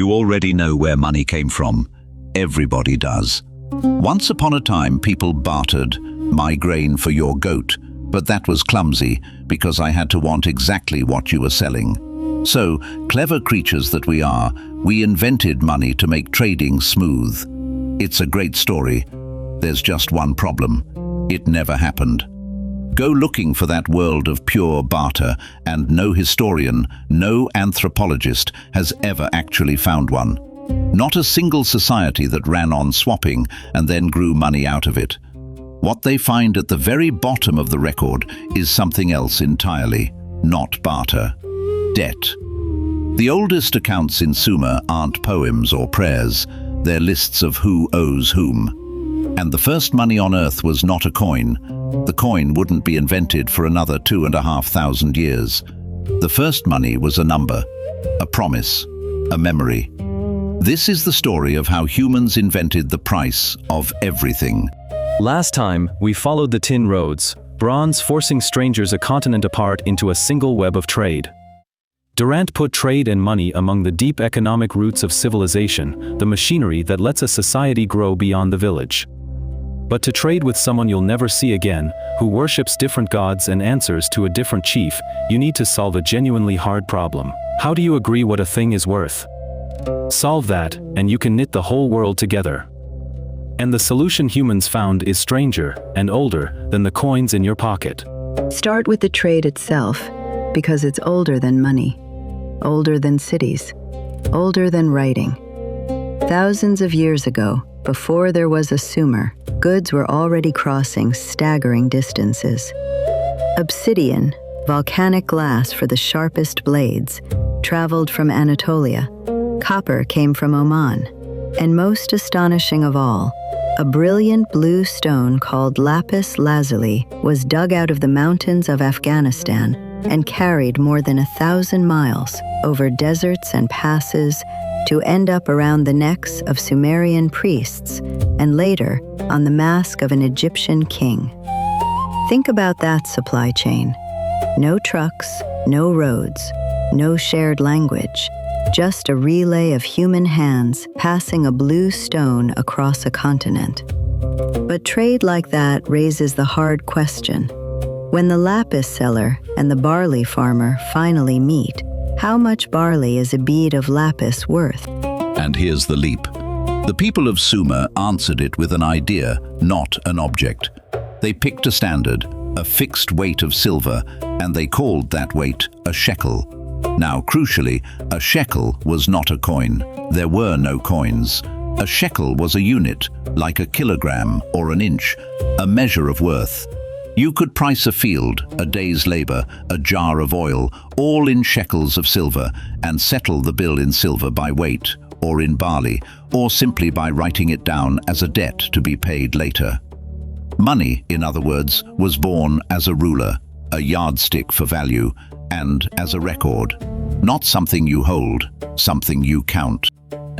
You already know where money came from. Everybody does. Once upon a time, people bartered my grain for your goat, but that was clumsy because I had to want exactly what you were selling. So, clever creatures that we are, we invented money to make trading smooth. It's a great story. There's just one problem. It never happened. Go looking for that world of pure barter, and no historian, no anthropologist has ever actually found one. Not a single society that ran on swapping and then grew money out of it. What they find at the very bottom of the record is something else entirely, not barter. Debt. The oldest accounts in Sumer aren't poems or prayers, they're lists of who owes whom. And the first money on earth was not a coin. The coin wouldn't be invented for another 2,500 years. The first money was a number, a promise, a memory. This is the story of how humans invented the price of everything. Last time, we followed the tin roads, bronze forcing strangers a continent apart into a single web of trade. Durant put trade and money among the deep economic roots of civilization, the machinery that lets a society grow beyond the village. But to trade with someone you'll never see again, who worships different gods and answers to a different chief, you need to solve a genuinely hard problem. How do you agree what a thing is worth? Solve that, and you can knit the whole world together. And the solution humans found is stranger and older than the coins in your pocket. Start with the trade itself, because it's older than money, older than cities, older than writing. Thousands of years ago, before there was a Sumer, goods were already crossing staggering distances. Obsidian, volcanic glass for the sharpest blades, traveled from Anatolia. Copper came from Oman. And most astonishing of all, a brilliant blue stone called lapis lazuli was dug out of the mountains of Afghanistan and carried more than 1,000 miles over deserts and passes to end up around the necks of Sumerian priests and later on the mask of an Egyptian king. Think about that supply chain. No trucks, no roads, no shared language, just a relay of human hands passing a blue stone across a continent. But trade like that raises the hard question. When the lapis seller and the barley farmer finally meet, how much barley is a bead of lapis worth? And here's the leap. The people of Sumer answered it with an idea, not an object. They picked a standard, a fixed weight of silver, and they called that weight a shekel. Now, crucially, a shekel was not a coin. There were no coins. A shekel was a unit, like a kilogram or an inch, a measure of worth. You could price a field, a day's labor, a jar of oil, all in shekels of silver, and settle the bill in silver by weight, or in barley, or simply by writing it down as a debt to be paid later. Money, in other words, was born as a ruler, a yardstick for value, and as a record. Not something you hold, something you count.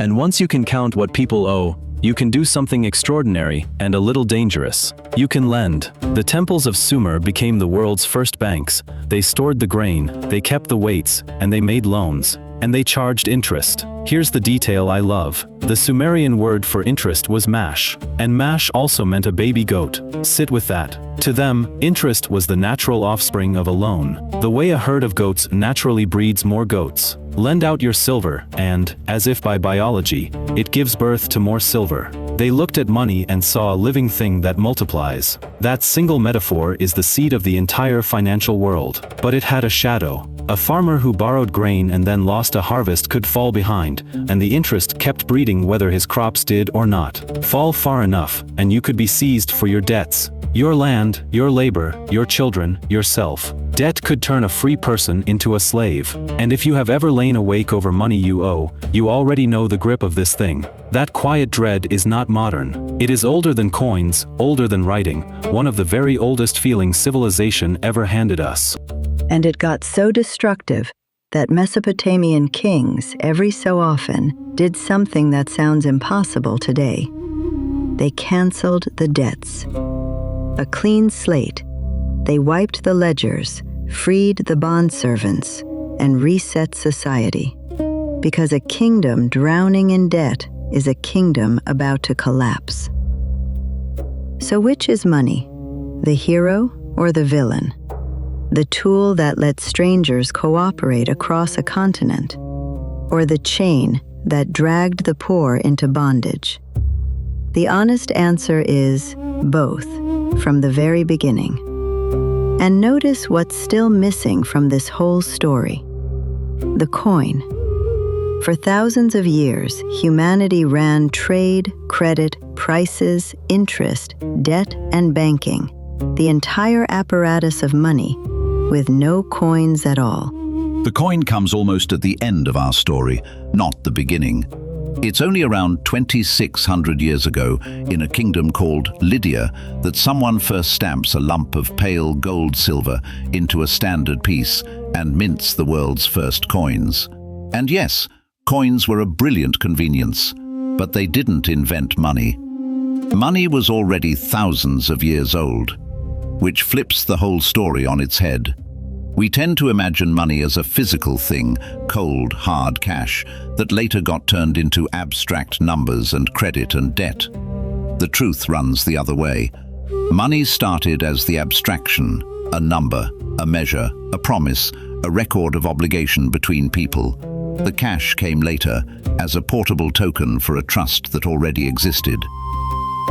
And once you can count what people owe, you can do something extraordinary and a little dangerous. You can lend. The temples of Sumer became the world's first banks. They stored the grain, they kept the weights, and they made loans. And they charged interest. Here's the detail I love. The Sumerian word for interest was mash, and mash also meant a baby goat. Sit with that. To them, interest was the natural offspring of a loan. The way a herd of goats naturally breeds more goats. Lend out your silver, and, as if by biology, it gives birth to more silver. They looked at money and saw a living thing that multiplies. That single metaphor is the seed of the entire financial world. But it had a shadow. A farmer who borrowed grain and then lost a harvest could fall behind, and the interest kept breeding whether his crops did or not. Fall far enough, and you could be seized for your debts. Your land, your labor, your children, yourself. Debt could turn a free person into a slave. And if you have ever lain awake over money you owe, you already know the grip of this thing. That quiet dread is not modern. It is older than coins, older than writing, one of the very oldest feelings civilization ever handed us. And it got so destructive that Mesopotamian kings, every so often, did something that sounds impossible today. They canceled the debts. A clean slate. They wiped the ledgers, freed the bondservants, and reset society. because a kingdom drowning in debt is a kingdom about to collapse. So which is money, the hero or the villain? The tool that lets strangers cooperate across a continent, or the chain that dragged the poor into bondage? The honest answer is both, from the very beginning. And notice what's still missing from this whole story: the coin. For thousands of years, humanity ran trade, credit, prices, interest, debt, and banking, the entire apparatus of money, with no coins at all. The coin comes almost at the end of our story, not the beginning. It's only around 2,600 years ago, in a kingdom called Lydia, that someone first stamps a lump of pale gold silver into a standard piece and mints the world's first coins. And yes, coins were a brilliant convenience, but they didn't invent money. Money was already thousands of years old, which flips the whole story on its head. We tend to imagine money as a physical thing, cold, hard cash, that later got turned into abstract numbers and credit and debt. The truth runs the other way. Money started as the abstraction, a number, a measure, a promise, a record of obligation between people. The cash came later, as a portable token for a trust that already existed.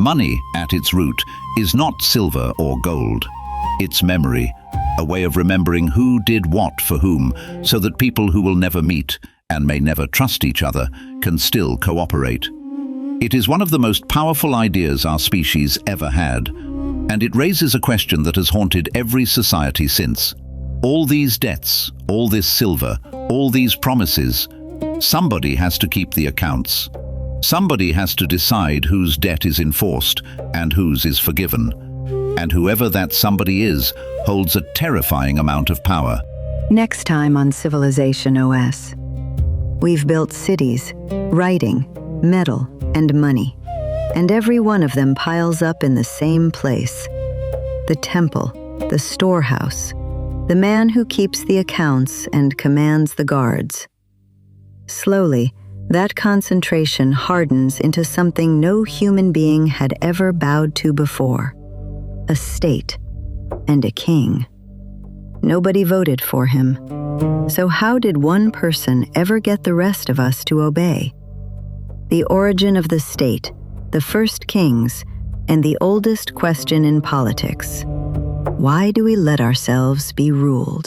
Money, at its root, is not silver or gold. It's memory, a way of remembering who did what for whom, so that people who will never meet and may never trust each other can still cooperate. It is one of the most powerful ideas our species ever had, and it raises a question that has haunted every society since. All these debts, all this silver, all these promises, somebody has to keep the accounts. Somebody has to decide whose debt is enforced and whose is forgiven. And whoever that somebody is holds a terrifying amount of power. Next time on Civilization OS. We've built cities, writing, metal, and money, and every one of them piles up in the same place. The temple, the storehouse, the man who keeps the accounts and commands the guards. Slowly, that concentration hardens into something no human being had ever bowed to before: a state and a king. Nobody voted for him. So how did one person ever get the rest of us to obey? The origin of the state, the first kings, and the oldest question in politics: why do we let ourselves be ruled?